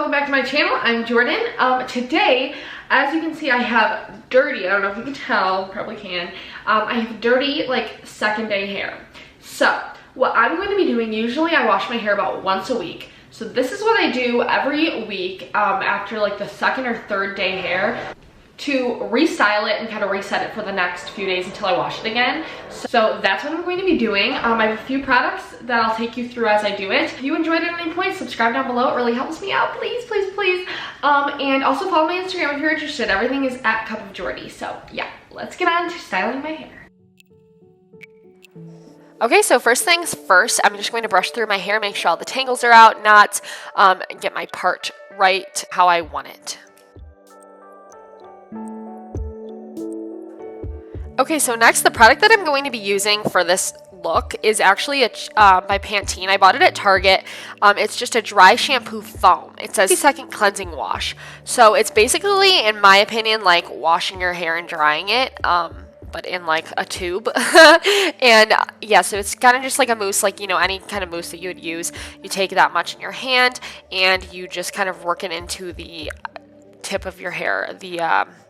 welcome back to my channel. I'm Jordan. Today, as you can see, I have dirty, I don't know if you can tell, probably can, I have dirty, like, second day hair. So, what I'm going to be doing, usually I wash my hair about once a week. So this is what I do every week after like the second or third day hair to restyle it and kind of reset it for the next few days until I wash it again. So that's what I'm going to be doing. I have a few products that I'll take you through as I do it. If you enjoyed it at any point, subscribe down below. It really helps me out. Please, please, please. And also follow my Instagram if you're interested. Everything is at Cup of Jordy. So yeah, let's get on to styling my hair. Okay, so first things first, I'm just going to brush through my hair, make sure all the tangles are out, knots, and get my part right how I want it. Okay, so next, the product that I'm going to be using for this look is actually by Pantene. I bought it at Target. It's just a dry shampoo foam. It says 60-second cleansing wash. So it's basically, in my opinion, like washing your hair and drying it. But in like a tube. And yeah, so it's kind of just like a mousse, like, you know, any kind of mousse that you would use. You take that much in your hand and you just kind of work it into the tip of your hair,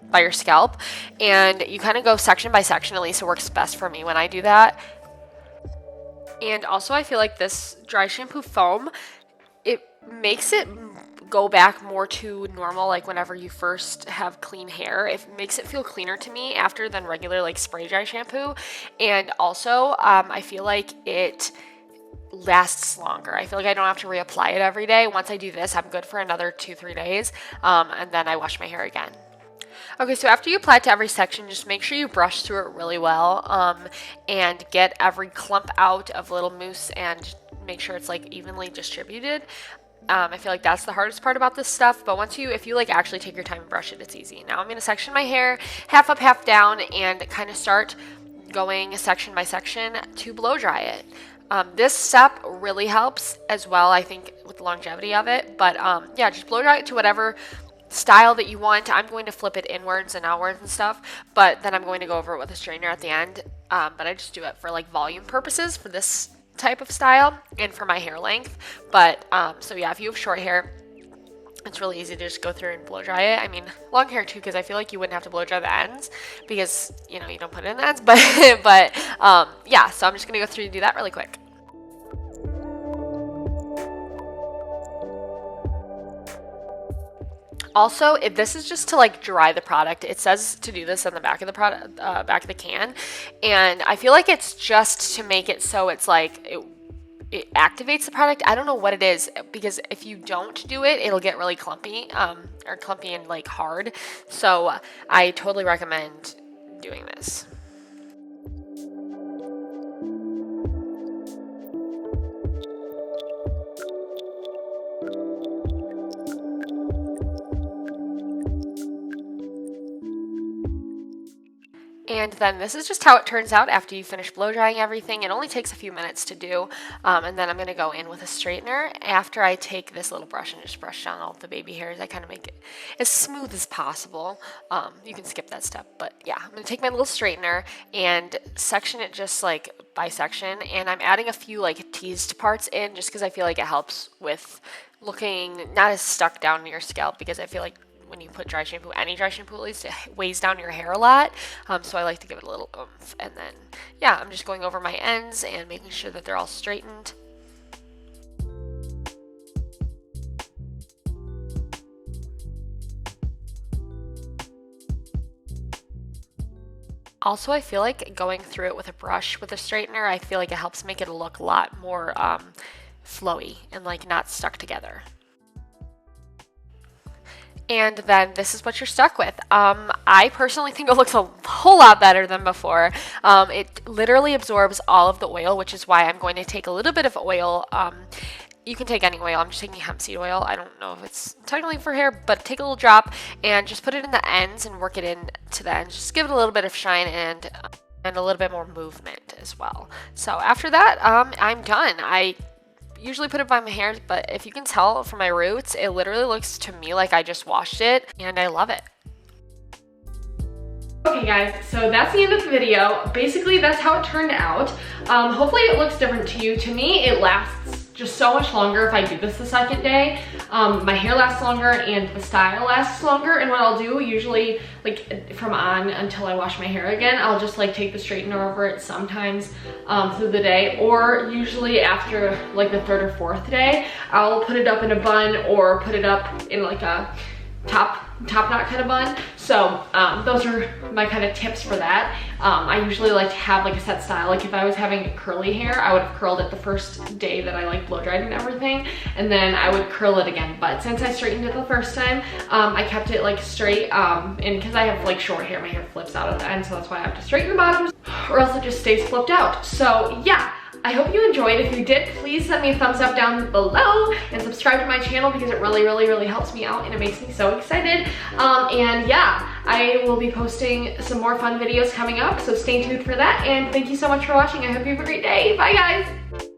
by your scalp, and you kind of go section by section. At least it works best for me when I do that. And also I feel like this dry shampoo foam, it makes it go back more to normal, like whenever you first have clean hair. It makes it feel cleaner to me after than regular like spray dry shampoo. And also I feel like it lasts longer. I feel like I don't have to reapply it every day. Once I do this, I'm good for another 2-3 days, and then I wash my hair again. Okay, so after you apply it to every section, just make sure you brush through it really well, and get every clump out of little mousse and make sure it's like evenly distributed. I feel like that's the hardest part about this stuff, but if you like actually take your time and brush it, it's easy. Now I'm going to section my hair half up, half down, and kind of start going section by section to blow dry it. This step really helps as well, I think, with the longevity of it, but yeah, just blow dry it to whatever style that you want. I'm going to flip it inwards and outwards and stuff, but then I'm going to go over it with a straightener at the end, but I just do it for like volume purposes for this type of style and for my hair length. But so yeah, if you have short hair, it's really easy to just go through and blow dry it. I mean, long hair too, because I feel like you wouldn't have to blow dry the ends because, you know, you don't put it in the ends, but yeah, so I'm just gonna go through and do that really quick. Also, if this is just to like dry the product, it says to do this on the back of the product, back of the can, and I feel like it's just to make it so it's like it activates the product. I don't know what it is, because if you don't do it, it'll get really clumpy, or clumpy and like hard. So I totally recommend doing this. And then this is just how it turns out after you finish blow drying everything. It only takes a few minutes to do. And then I'm going to go in with a straightener after I take this little brush and just brush down all the baby hairs. I kind of make it as smooth as possible. You can skip that step, but yeah, I'm going to take my little straightener and section it just like by section. And I'm adding a few like teased parts in just because I feel like it helps with looking not as stuck down in your scalp, because I feel like when you put dry shampoo, any dry shampoo at least, it weighs down your hair a lot. So I like to give it a little oomph. And then, yeah, I'm just going over my ends and making sure that they're all straightened. Also, I feel like going through it with a brush with a straightener, I feel like it helps make it look a lot more flowy and like not stuck together. And then this is what you're stuck with. I personally think it looks a whole lot better than before. It literally absorbs all of the oil, which is why I'm going to take a little bit of oil. You can take any oil. I'm just taking hemp seed oil. I don't know if it's technically for hair, but take a little drop and just put it in the ends and work it into the ends. Just give it a little bit of shine and a little bit more movement as well. So after that, I'm done. I usually put it by my hair, but if you can tell from my roots, it literally looks to me like I just washed it, and I love it. Okay guys, so that's the end of the video. Basically, that's how it turned out. Hopefully it looks different to you. To me, it lasts just so much longer if I do this the second day. My hair lasts longer and the style lasts longer. And what I'll do usually, like from on until I wash my hair again, I'll just like take the straightener over it sometimes through the day, or usually after like the third or fourth day, I'll put it up in a bun or put it up in like a top knot kind of bun. So those are my kind of tips for that. I usually like to have like a set style. Like if I was having curly hair, I would have curled it the first day that I like blow dried and everything, and then I would curl it again. But since I straightened it the first time, I kept it like straight, and because I have like short hair, my hair flips out at the end, so that's why I have to straighten the bottoms, or else it just stays flipped out. So yeah, I hope you enjoyed. If you did, please send me a thumbs up down below and subscribe to my channel because it really helps me out and it makes me so excited. And yeah, I will be posting some more fun videos coming up, so stay tuned for that. And thank you so much for watching. I hope you have a great day. Bye guys.